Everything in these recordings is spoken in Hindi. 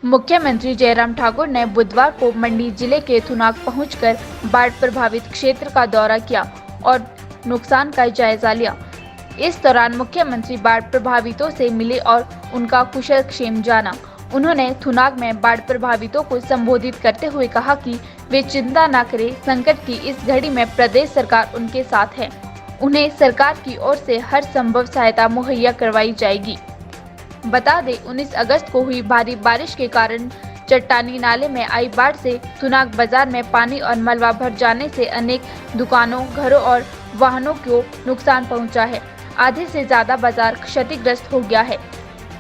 मुख्यमंत्री जयराम ठाकुर ने बुधवार को मंडी जिले के थुनाग पहुंचकर बाढ़ प्रभावित क्षेत्र का दौरा किया और नुकसान का जायजा लिया। इस दौरान मुख्यमंत्री बाढ़ प्रभावितों से मिले और उनका कुशलक्षेम जाना। उन्होंने थुनाग में बाढ़ प्रभावितों को संबोधित करते हुए कहा कि वे चिंता न करें, संकट की इस घड़ी में प्रदेश सरकार उनके साथ है। उन्हें सरकार की ओर से हर संभव सहायता मुहैया करवाई जाएगी। बता दें, 19 अगस्त को हुई भारी बारिश के कारण चट्टानी नाले में आई बाढ़ से थुनाग बाजार में पानी और मलबा भर जाने से अनेक दुकानों, घरों और वाहनों को नुकसान पहुंचा है। आधे से ज्यादा बाजार क्षतिग्रस्त हो गया है।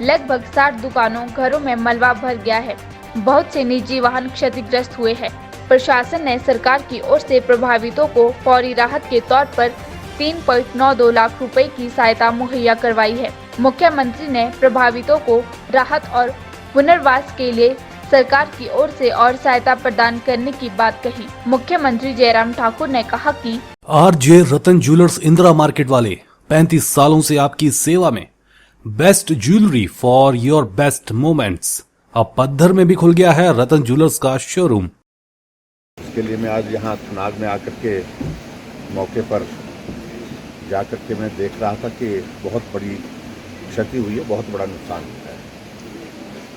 लगभग 60 दुकानों, घरों में मलबा भर गया है। बहुत से निजी वाहन क्षतिग्रस्त हुए हैं। प्रशासन ने सरकार की ओर से प्रभावितों को फौरी राहत के तौर पर 3.92 लाख रुपए की सहायता मुहैया करवाई है। मुख्यमंत्री ने प्रभावितों को राहत और पुनर्वास के लिए सरकार की ओर से और सहायता प्रदान करने की बात कही। मुख्यमंत्री जयराम ठाकुर ने कहा कि आरजे रतन ज्वेलर्स इंदिरा मार्केट वाले 35 सालों से आपकी सेवा में। Best jewellery for your best moments. अब पद्धर में भी खुल गया है रतन ज्वेलर्स का शोरूम। इसके लिए मैं आज यहाँ थुनाग में आकर के मौके पर जाकर के मैं देख रहा था कि बहुत बड़ी क्षति हुई है, बहुत बड़ा नुकसान हुआ है।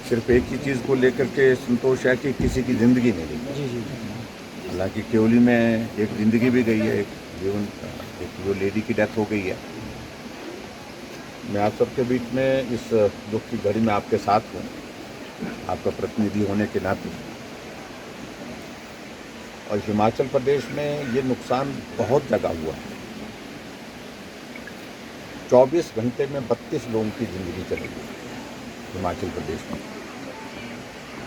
सिर्फ एक ही चीज़ को लेकर के संतोष है कि किसी की ज़िंदगी नहीं गई। हालांकि केवली में एक ज़िंदगी भी गई है, एक जो लेडी की डेथ हो गई है। मैं आप सबके बीच में इस दुख की घड़ी में आपके साथ हूँ, आपका प्रतिनिधि होने के नाते। और हिमाचल प्रदेश में ये नुकसान बहुत जगह हुआ है। 24 घंटे में 32 लोगों की ज़िंदगी चली गई हिमाचल प्रदेश में।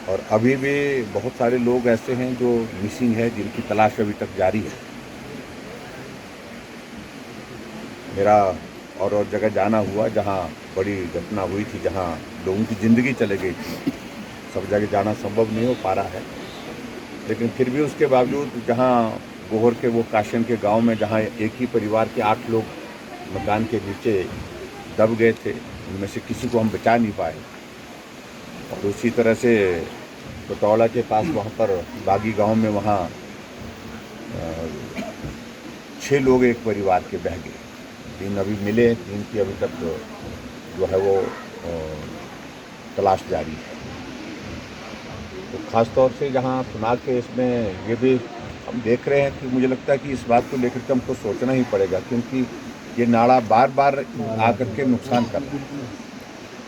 और अभी भी बहुत सारे लोग ऐसे हैं जो मिसिंग है, जिनकी तलाश अभी तक जारी है। मेरा और जगह जाना हुआ जहां बड़ी घटना हुई थी, जहां लोगों की ज़िंदगी चली गई थी। सब जगह जाना संभव नहीं हो पा रहा है, लेकिन फिर भी उसके बावजूद जहां गोहर के वो काशन के गांव में जहां एक ही परिवार के 8 लोग मकान के नीचे दब गए थे, उनमें से किसी को हम बचा नहीं पाए। और उसी तरह से पटौड़ा के पास वहाँ पर बागी गांव में वहाँ 6 लोग एक परिवार के बह गए। 3 अभी मिले, 3 की अभी तक जो है वो तलाश जारी है। तो ख़ास तौर से जहाँ थुनाग के इसमें ये भी हम देख रहे हैं कि मुझे लगता है कि इस बात को लेकर के हमको सोचना ही पड़ेगा, क्योंकि ये नाला बार बार आकर के नुकसान कर रहा है।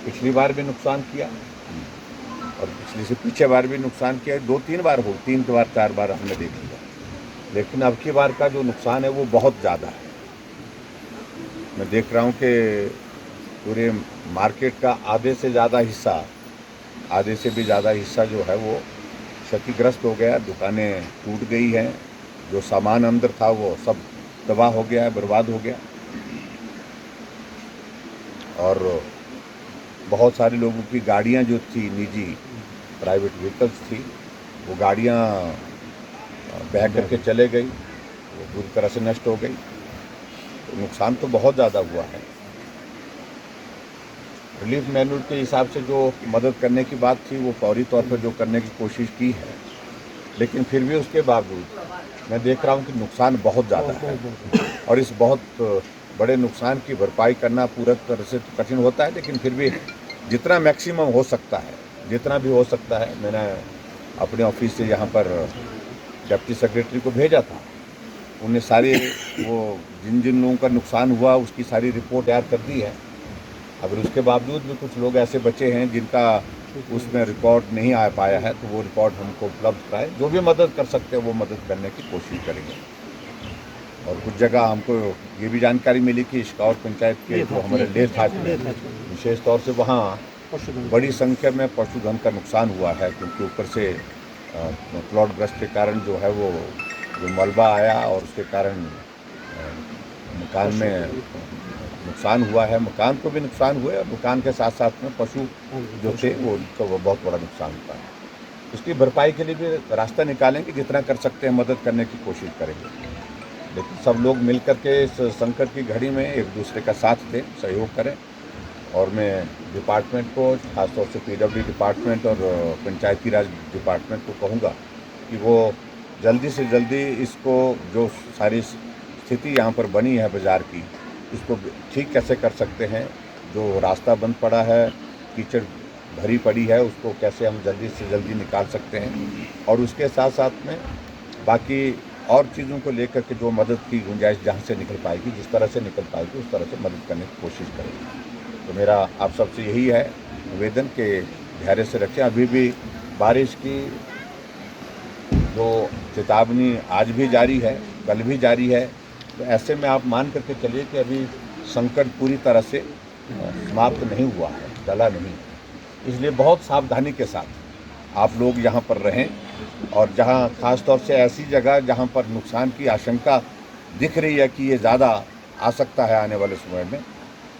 पिछली बार भी नुकसान किया और पिछली से पीछे बार भी नुकसान किया। 2-3 बार 4 बार हमने देख लिया, लेकिन अब की बार का जो नुकसान है वो बहुत ज़्यादा है। मैं देख रहा हूँ कि पूरे मार्केट का आधे से भी ज़्यादा हिस्सा जो है वो क्षतिग्रस्त हो गया। दुकानें टूट गई हैं, जो सामान अंदर था वो सब तबाह हो गया है, बर्बाद हो गया। और बहुत सारे लोगों की गाड़ियां जो थी, निजी प्राइवेट व्हीकल्स थी, वो गाड़ियां बह करके चले गई, वो पूरी तरह से नष्ट हो गई। तो नुकसान तो बहुत ज़्यादा हुआ है। रिलीफ मैनुअल के हिसाब से जो मदद करने की बात थी वो फौरी तौर पर जो करने की कोशिश की है, लेकिन फिर भी उसके बावजूद मैं देख रहा हूँ कि नुकसान बहुत ज़्यादा है। और इस बहुत बड़े नुकसान की भरपाई करना पूरा तरह से तो कठिन होता है, लेकिन फिर भी जितना मैक्सिमम हो सकता है, जितना भी हो सकता है, मैंने अपने ऑफिस से यहाँ पर डिप्टी सेक्रेटरी को भेजा था। उन्हें सारे वो जिन जिन लोगों का नुकसान हुआ उसकी सारी रिपोर्ट तैयार कर दी है। अगर उसके बावजूद भी कुछ लोग ऐसे बचे हैं जिनका उसमें रिकॉर्ड नहीं आ पाया है, तो वो रिकॉर्ड हमको उपलब्ध कराए। जो भी मदद कर सकते हैं वो मदद करने की कोशिश करेंगे। और कुछ जगह हमको ये भी जानकारी मिली कि इश्काउर पंचायत के जो हमारे लेथ हाट में विशेष तौर से वहाँ बड़ी संख्या में पशुधन का नुकसान हुआ है, क्योंकि ऊपर से प्लॉटग्रस्त के कारण जो है वो जो मलबा आया और उसके कारण मकान में नुकसान हुआ है। मकान को भी नुकसान हुआ है, मकान के साथ साथ में पशु जो थे वो उनका वो बहुत बड़ा नुकसान हुआ है। उसकी भरपाई के लिए भी रास्ता निकालेंगे, जितना कर सकते हैं मदद करने की कोशिश करेंगे। लेकिन सब लोग मिल कर के इस संकट की घड़ी में एक दूसरे का साथ दें, सहयोग करें। और मैं डिपार्टमेंट को, खासतौर से पीडब्ल्यूडी डिपार्टमेंट और पंचायती राज डिपार्टमेंट को कहूँगा कि वो जल्दी से जल्दी इसको, जो सारी स्थिति यहाँ पर बनी है बाज़ार की, इसको ठीक कैसे कर सकते हैं। जो रास्ता बंद पड़ा है, कीचड़ भरी पड़ी है, उसको कैसे हम जल्दी से जल्दी निकाल सकते हैं, और उसके साथ साथ में बाकी और चीज़ों को लेकर के जो मदद की गुंजाइश जहाँ से निकल पाएगी, जिस तरह से निकल पाएगी, उस तरह से मदद करने की कोशिश करेंगे। तो मेरा आप सबसे यही है निवेदन के धैर्य से रखें। अभी भी बारिश की जो चेतावनी आज भी जारी है, कल भी जारी है, तो ऐसे में आप मान करके चलिए कि अभी संकट पूरी तरह से समाप्त नहीं हुआ है, टला नहीं। इसलिए बहुत सावधानी के साथ आप लोग यहाँ पर रहें, और जहाँ ख़ास तौर से ऐसी जगह जहाँ पर नुकसान की आशंका दिख रही है कि ये ज़्यादा आ सकता है आने वाले समय में,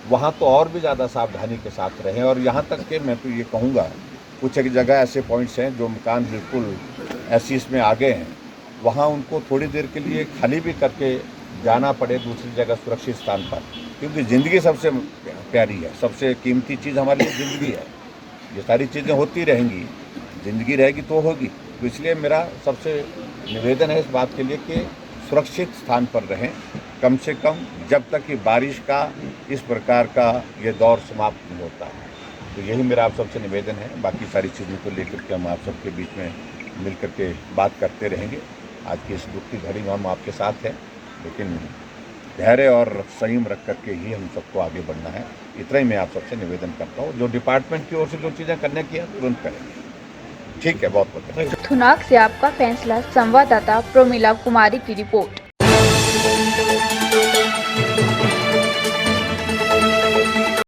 वहाँ तो और भी ज़्यादा सावधानी के साथ रहें। और यहाँ तक कि मैं तो ये कहूँगा, कुछ एक जगह ऐसे पॉइंट्स हैं जो मकान बिल्कुल ऐसी इसमें आ गए हैं, वहाँ उनको थोड़ी देर के लिए खाली भी करके जाना पड़े दूसरी जगह सुरक्षित स्थान पर, क्योंकि ज़िंदगी सबसे प्यारी है, सबसे कीमती चीज़ हमारे लिए ज़िंदगी है। ये सारी चीज़ें होती रहेंगी, ज़िंदगी रहेगी तो होगी। तो इसलिए मेरा सबसे निवेदन है इस बात के लिए कि सुरक्षित स्थान पर रहें, कम से कम जब तक कि बारिश का इस प्रकार का ये दौर समाप्त नहीं होता है। तो यही मेरा आप सबसे निवेदन है। बाकी सारी चीज़ों को लेकर के हम आप सबके बीच में मिल कर के बात करते रहेंगे। आज की इस दुख की घड़ी में हम आपके साथ हैं, लेकिन धैर्य और संयम रख करके ही हम सबको आगे बढ़ना है। इतना ही मैं आप सबसे निवेदन करता हूँ। जो डिपार्टमेंट की ओर से जो चीज़ें करने की है तुरंत करेंगे। ठीक है, बहुत बहुत। थुनाग से आपका फैसला संवाददाता प्रोमिला कुमारी की रिपोर्ट।